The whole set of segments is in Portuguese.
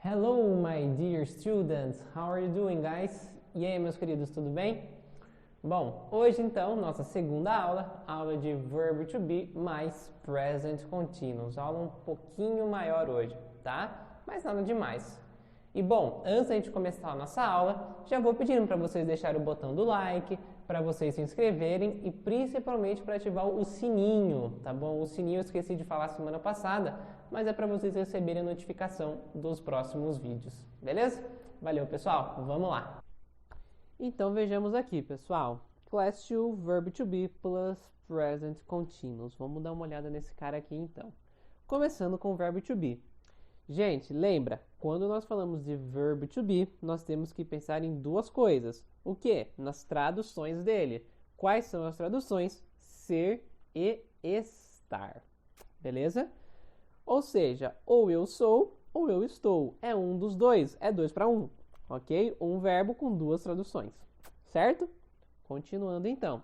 Hello, my dear students. How are you doing, guys? E aí, meus queridos, tudo bem? Bom, hoje então, nossa segunda aula de verbo to be mais present continuous. Aula um pouquinho maior hoje, tá? Mas nada demais. E bom, antes da gente começar a nossa aula, já vou pedindo para vocês deixarem o botão do like, para vocês se inscreverem e principalmente para ativar o sininho, tá bom? O sininho eu esqueci de falar semana passada, mas é para vocês receberem a notificação dos próximos vídeos, beleza? Valeu, pessoal, vamos lá! Então vejamos aqui, pessoal. Class 2, verb to be plus present continuous. Vamos dar uma olhada nesse cara aqui então. Começando com o verbo to be. Gente, lembra, quando nós falamos de verbo to be, nós temos que pensar em duas coisas. O que? Nas traduções dele. Quais são as traduções? Ser e estar. Beleza? Ou seja, ou eu sou ou eu estou. É um dos dois. É 2 para 1. Ok? Um verbo com duas traduções. Certo? Continuando então.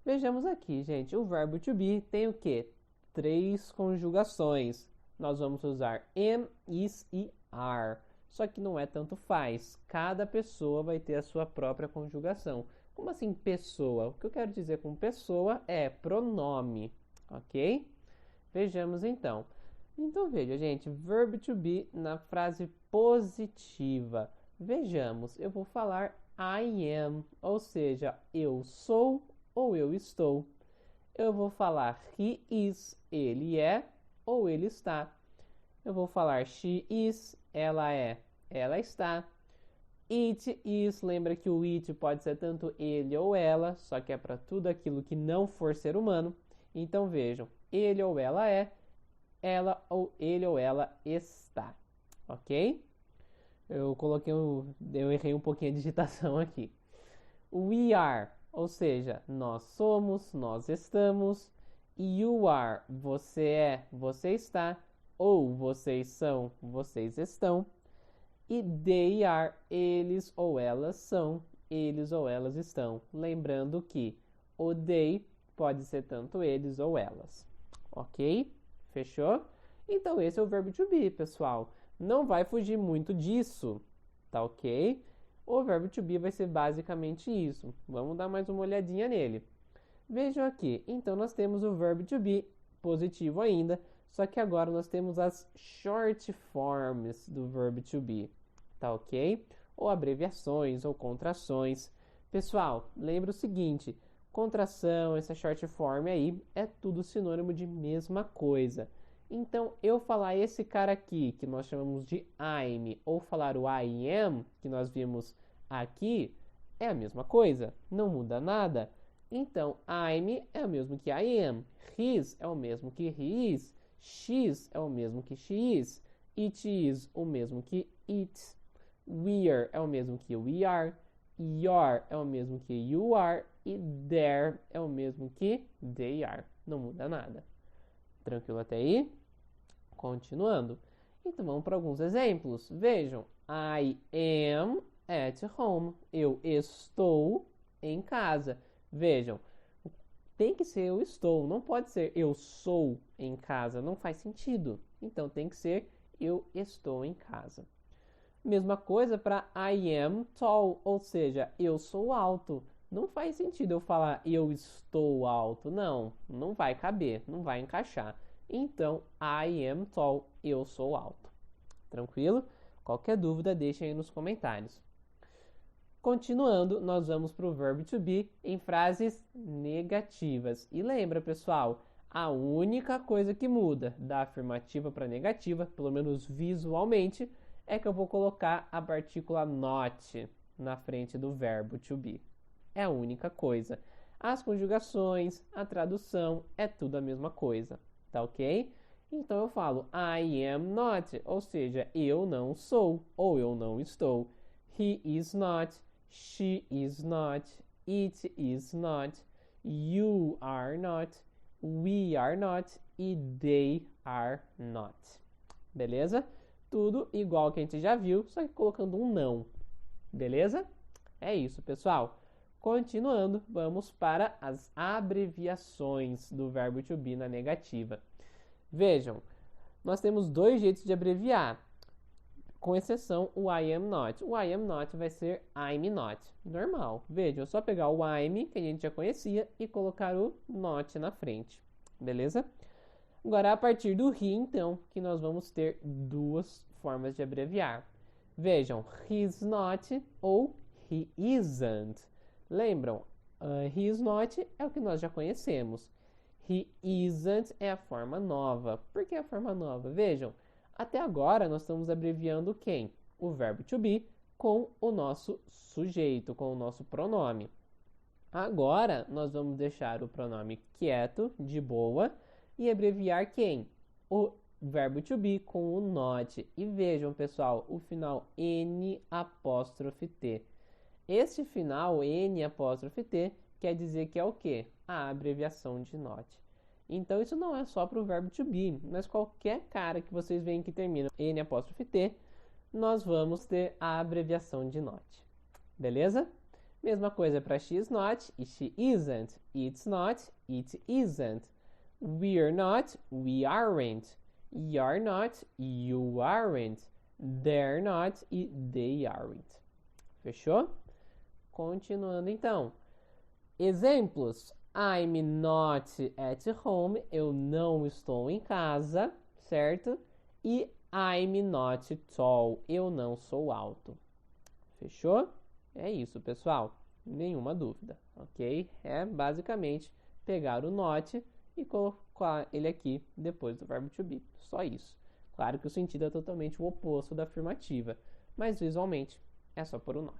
Vejamos aqui, gente. O verbo to be tem o quê? 3 conjugações. Nós vamos usar am, is e are. Só que não é tanto faz. Cada pessoa vai ter a sua própria conjugação. Como assim pessoa? O que eu quero dizer com pessoa é pronome, ok? Vejamos então. Então veja, gente, verbo to be na frase positiva. Vejamos, eu vou falar I am, ou seja, eu sou ou eu estou. Eu vou falar he is, ele é ou ele está. Eu vou falar she is, ela é, ela está. It is, lembra que o it pode ser tanto ele ou ela, só que é para tudo aquilo que não for ser humano. Então vejam, ele ou ela é, ela ou ele ou ela está, ok? Eu errei um pouquinho a digitação aqui. We are, ou seja, nós somos, nós estamos. You are, você é, você está. Ou vocês são, vocês estão. E they are, eles ou elas são, eles ou elas estão. Lembrando que o they pode ser tanto eles ou elas. Ok? Fechou? Então esse é o verbo to be, pessoal. Não vai fugir muito disso, tá ok? O verbo to be vai ser basicamente isso. Vamos dar mais uma olhadinha nele. Vejam aqui. Então nós temos o verbo to be positivo ainda, só que agora nós temos as short forms do verbo to be, tá ok? Ou abreviações ou contrações. Pessoal, lembra o seguinte, contração, essa short form aí, é tudo sinônimo de mesma coisa. Então, eu falar esse cara aqui, que nós chamamos de I'm, ou falar o I am, que nós vimos aqui, é a mesma coisa, não muda nada. Então, I'm é o mesmo que I am, his é o mesmo que he is, she's é o mesmo que she is, it is o mesmo que it, we're é o mesmo que we are, your é o mesmo que you are e there é o mesmo que they are. Não muda nada. Tranquilo até aí? Continuando. Então vamos para alguns exemplos. Vejam, I am at home. Eu estou em casa. Vejam, tem que ser eu estou, não pode ser eu sou em casa, não faz sentido. Então tem que ser eu estou em casa. Mesma coisa para I am tall, ou seja, eu sou alto. Não faz sentido eu falar eu estou alto, não vai caber, não vai encaixar. Então, I am tall, eu sou alto. Tranquilo? Qualquer dúvida, deixem aí nos comentários. Continuando, nós vamos para o verbo to be em frases negativas. E lembra, pessoal, a única coisa que muda da afirmativa para negativa, pelo menos visualmente, é que eu vou colocar a partícula not na frente do verbo to be. É a única coisa. As conjugações, a tradução, é tudo a mesma coisa. Tá ok? Então eu falo I am not, ou seja, eu não sou ou eu não estou. He is not, she is not, it is not, you are not, we are not e they are not. Beleza? Tudo igual que a gente já viu, só que colocando um não. Beleza? É isso, pessoal. Continuando, vamos para as abreviações do verbo to be na negativa. Vejam, nós temos dois jeitos de abreviar. com exceção o I am not. O I am not vai ser I'm not. Normal. Veja, é só pegar o I'm, que a gente já conhecia, e colocar o not na frente. Beleza? Agora, a partir do he, então, que nós vamos ter duas formas de abreviar. Vejam, he's not ou he isn't. Lembram? He is not é o que nós já conhecemos. He isn't é a forma nova. Por que a forma nova? Vejam, até agora nós estamos abreviando quem? O verbo to be com o nosso sujeito, com o nosso pronome. Agora nós vamos deixar o pronome quieto, de boa, e abreviar quem? O verbo to be com o not. E vejam, pessoal, o final N apóstrofe T. Este final N apóstrofe T quer dizer que é o quê? A abreviação de not. Então, isso não é só para o verbo to be, mas qualquer cara que vocês veem que termina N apóstrofe T, nós vamos ter a abreviação de not. Beleza? Mesma coisa para she is not e she isn't. It's not, it isn't. We're not, we aren't. You're not, you aren't. They're not e they aren't. Fechou? Continuando então. Exemplos. I'm not at home. Eu não estou em casa, certo? E I'm not tall. Eu não sou alto. Fechou? É isso, pessoal. Nenhuma dúvida, ok? É basicamente pegar o not e colocar ele aqui depois do verbo to be. Só isso. Claro que o sentido é totalmente o oposto da afirmativa, mas visualmente é só por o not.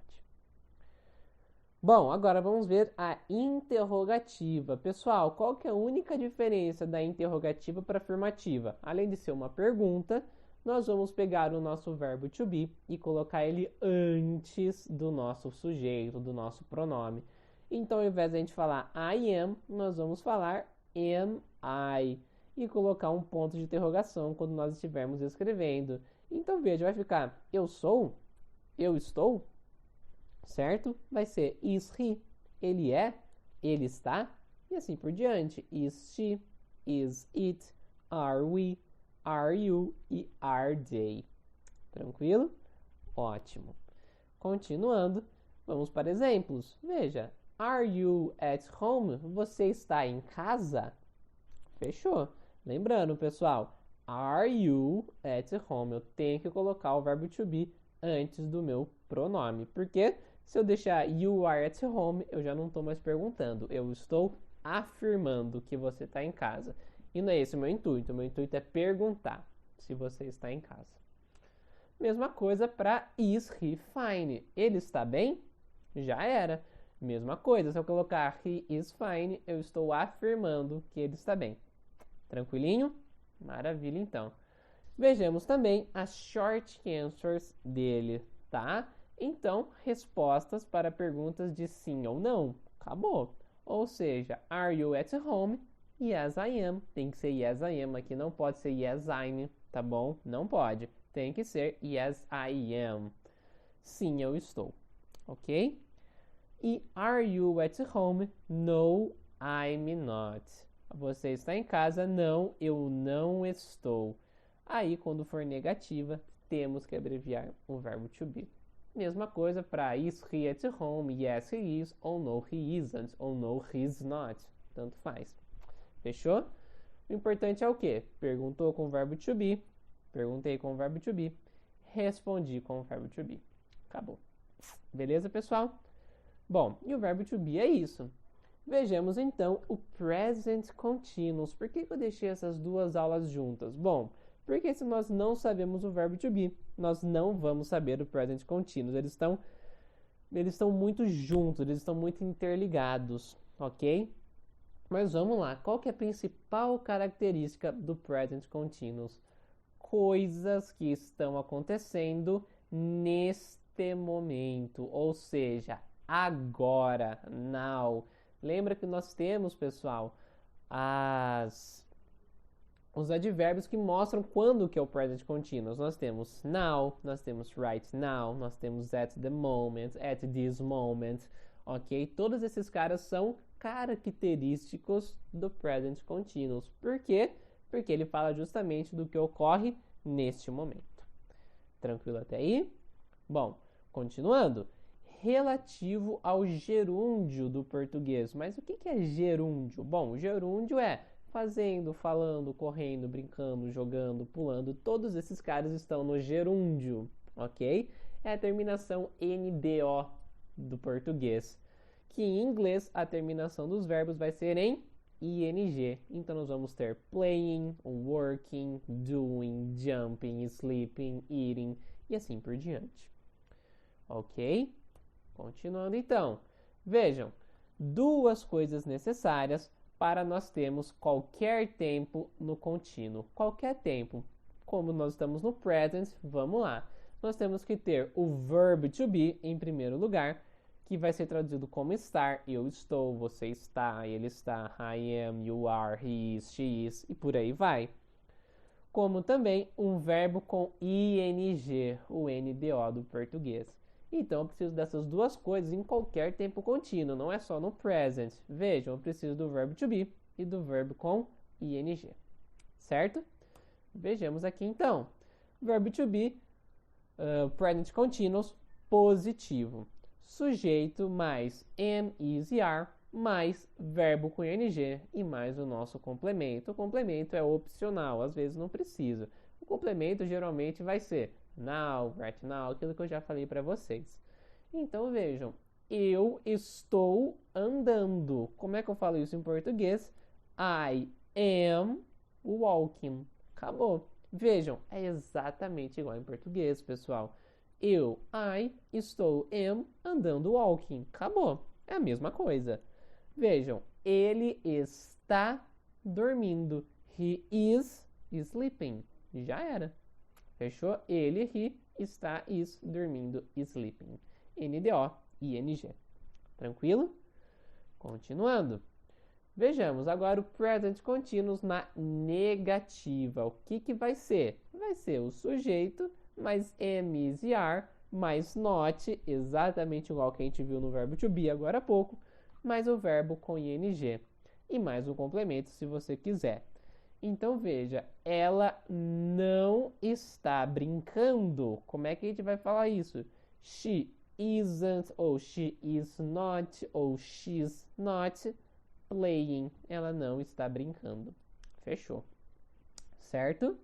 Bom, agora vamos ver a interrogativa. Pessoal, qual que é a única diferença da interrogativa para a afirmativa? Além de ser uma pergunta, nós vamos pegar o nosso verbo to be e colocar ele antes do nosso sujeito, do nosso pronome. Então, ao invés de a gente falar I am, nós vamos falar am I e colocar um ponto de interrogação quando nós estivermos escrevendo. Então, veja, vai ficar eu sou, eu estou, certo? Vai ser is he, ele é, ele está, e assim por diante. Is she, is it, are we, are you e are they. Tranquilo? Ótimo. Continuando, vamos para exemplos. Veja, are you at home? Você está em casa? Fechou. Lembrando, pessoal, are you at home? Eu tenho que colocar o verbo to be antes do meu pronome. Porque se eu deixar you are at home, eu já não estou mais perguntando. Eu estou afirmando que você está em casa. E não é esse o meu intuito. O meu intuito é perguntar se você está em casa. Mesma coisa para is he fine? Ele está bem? Já era. Mesma coisa, se eu colocar he is fine, eu estou afirmando que ele está bem. Tranquilinho? Maravilha, então. Vejamos também as short answers dele, tá? Então, respostas para perguntas de sim ou não. Acabou. Ou seja, are you at home? Yes, I am. Tem que ser yes, I am. Aqui não pode ser yes, I'm, tá bom? Não pode. Tem que ser yes, I am. Sim, eu estou. Ok? E are you at home? No, I'm not. Você está em casa? Não, eu não estou. Aí, quando for negativa, temos que abreviar o verbo to be. Mesma coisa para is he at home? Yes, he is. Ou no, he isn't. Ou no, he's not. Tanto faz. Fechou? O importante é o quê? Perguntou com o verbo to be. Perguntei com o verbo to be. Respondi com o verbo to be. Acabou. Beleza, pessoal? Bom, e o verbo to be é isso. Vejamos então o present continuous. Por que eu deixei essas duas aulas juntas? Bom, porque se nós não sabemos o verbo to be, nós não vamos saber o present continuous. Eles estão muito juntos, eles estão muito interligados, ok? Mas vamos lá, qual que é a principal característica do present continuous? Coisas que estão acontecendo neste momento, ou seja, agora, now. Lembra que nós temos, pessoal, os advérbios que mostram quando que é o present continuous. Nós temos now, nós temos right now, nós temos at the moment, at this moment, ok? Todos esses caras são característicos do present continuous. Por quê? Porque ele fala justamente do que ocorre neste momento. Tranquilo até aí? Bom, continuando. Relativo ao gerúndio do português. Mas o que é gerúndio? Bom, gerúndio é fazendo, falando, correndo, brincando, jogando, pulando. Todos esses caras estão no gerúndio, ok? É a terminação NDO do português. Que em inglês a terminação dos verbos vai ser em ING. Então nós vamos ter playing, working, doing, jumping, sleeping, eating e assim por diante. Ok? Continuando então. Vejam, duas coisas necessárias para nós termos qualquer tempo no contínuo. Qualquer tempo. Como nós estamos no present, vamos lá. Nós temos que ter o verb to be em primeiro lugar, que vai ser traduzido como estar. Eu estou, você está, ele está, I am, you are, he is, she is, e por aí vai. Como também um verbo com ing, o NDO do português. Então, eu preciso dessas duas coisas em qualquer tempo contínuo, não é só no present. Vejam, eu preciso do verbo to be e do verbo com ing. Certo? Vejamos aqui então. Verbo to be, present continuous, positivo. Sujeito mais am, is e are, mais verbo com ing e mais o nosso complemento. O complemento é opcional, às vezes não precisa. O complemento geralmente vai ser now, right now, aquilo que eu já falei para vocês. Então vejam, eu estou andando. Como é que eu falo isso em português? I am walking. Acabou. Vejam, é exatamente igual em português, pessoal. I estou andando walking. Acabou. É a mesma coisa. Vejam, ele está dormindo. He is sleeping. Já era. Fechou? Ele, he, está, is, dormindo, sleeping. NDO, ING. Tranquilo? Continuando. Vejamos agora o present continuous na negativa. O que vai ser? Vai ser o sujeito mais am, is e are, mais not, exatamente igual que a gente viu no verbo to be agora há pouco, mais o verbo com ing e mais o complemento se você quiser. Então veja, ela não está brincando. Como é que a gente vai falar isso? She isn't, ou she is not, ou she's not playing. Ela não está brincando. Fechou. Certo?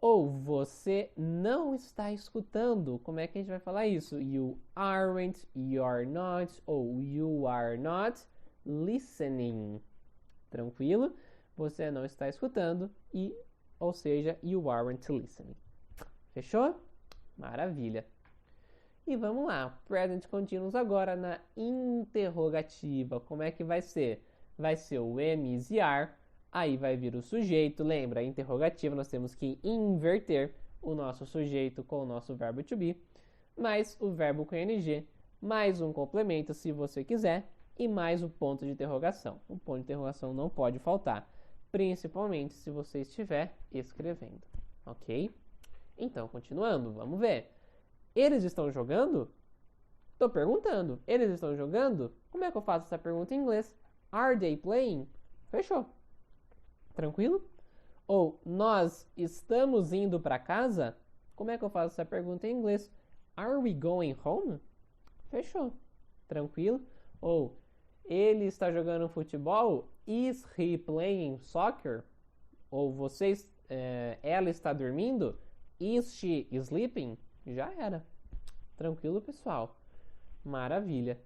Ou você não está escutando. Como é que a gente vai falar isso? You aren't, you're not, ou you are not listening. Tranquilo? Você não está escutando e, ou seja, you aren't listening. Fechou? Maravilha. E vamos lá, present continuous agora na interrogativa. Como é que vai ser? Vai ser o am, is e are, aí vai vir o sujeito. Lembra, a interrogativa nós temos que inverter o nosso sujeito com o nosso verbo to be, mais o verbo com ing, mais um complemento se você quiser, e mais o ponto de interrogação. O ponto de interrogação não pode faltar, principalmente se você estiver escrevendo, ok? Então, continuando, vamos ver. Eles estão jogando? Estou perguntando. Eles estão jogando? Como é que eu faço essa pergunta em inglês? Are they playing? Fechou. Tranquilo? Ou nós estamos indo para casa? Como é que eu faço essa pergunta em inglês? Are we going home? Fechou. Tranquilo? Ou ele está jogando futebol? Is he playing soccer? Ou ela está dormindo? Is she sleeping? Já era. Tranquilo, pessoal? Maravilha.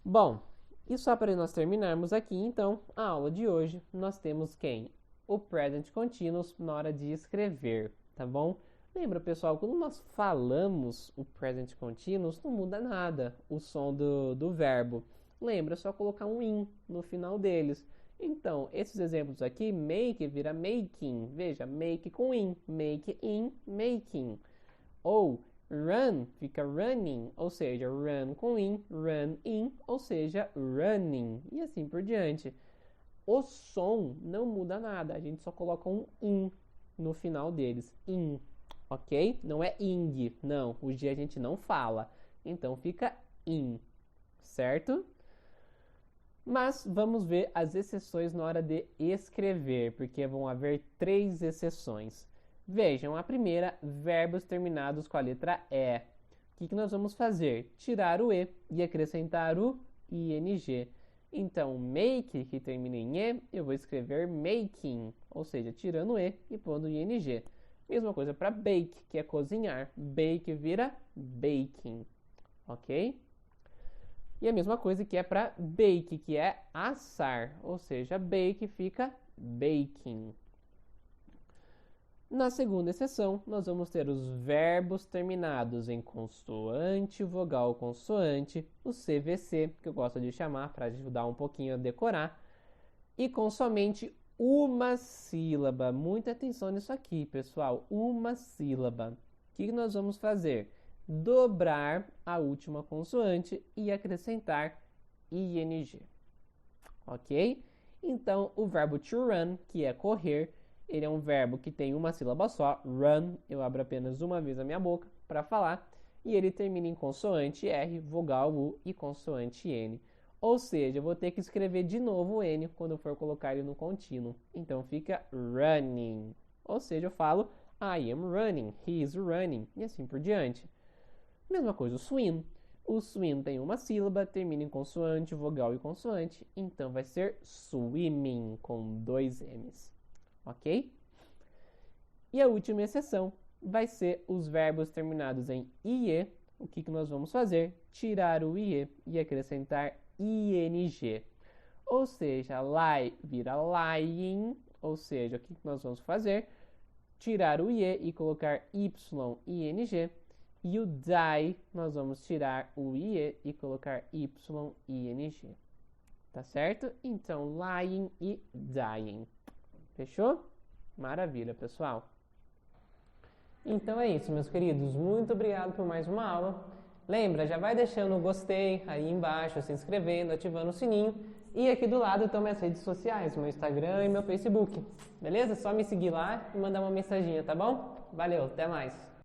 Bom, e só para nós terminarmos aqui, então, a aula de hoje, nós temos quem? O present continuous na hora de escrever, tá bom? Lembra, pessoal, quando nós falamos o present continuous, não muda nada o som do verbo. Lembra, é só colocar um in no final deles. Então, esses exemplos aqui, make vira making. Veja, make com in making. Ou run fica running, ou seja, run com in, ou seja, running. E assim por diante. O som não muda nada, a gente só coloca um in no final deles. In, ok? Não é ing, não. O G a gente não fala. Então fica in, certo? Mas vamos ver as exceções na hora de escrever, porque vão haver 3 exceções. Vejam, a primeira, verbos terminados com a letra E. O que nós vamos fazer? Tirar o E e acrescentar o ING. Então, make, que termina em E, eu vou escrever making, ou seja, tirando o E e pondo o ING. Mesma coisa para bake, que é cozinhar. Bake vira baking, ok? E a mesma coisa que é para bake, que é assar, ou seja, bake fica baking. Na segunda exceção, nós vamos ter os verbos terminados em consoante, vogal, consoante, o CVC, que eu gosto de chamar para ajudar um pouquinho a decorar, e com somente uma sílaba. Muita atenção nisso aqui, pessoal. Uma sílaba. O que nós vamos fazer? Dobrar a última consoante e acrescentar ING. Ok? Então, o verbo to run, que é correr, ele é um verbo que tem uma sílaba só, run, eu abro apenas uma vez a minha boca para falar, e ele termina em consoante R, vogal U e consoante N. Ou seja, eu vou ter que escrever de novo o N quando eu for colocar ele no contínuo. Então fica running. Ou seja, eu falo I am running, he is running, e assim por diante. Mesma coisa, o swim. O swim tem uma sílaba, termina em consoante, vogal e consoante, então vai ser swimming, com 2 M's. Ok? E a última exceção vai ser os verbos terminados em IE. O que nós vamos fazer? Tirar o IE e acrescentar ING. Ou seja, lie vira lying, ou seja, o que nós vamos fazer? Tirar o IE e colocar YING. E o die, nós vamos tirar o IE e colocar YING. Tá certo? Então, lying e dying. Fechou? Maravilha, pessoal. Então é isso, meus queridos. Muito obrigado por mais uma aula. Lembra, já vai deixando o gostei aí embaixo, se inscrevendo, ativando o sininho. E aqui do lado estão minhas redes sociais, meu Instagram e meu Facebook. Beleza? Só me seguir lá e mandar uma mensaginha, tá bom? Valeu, até mais!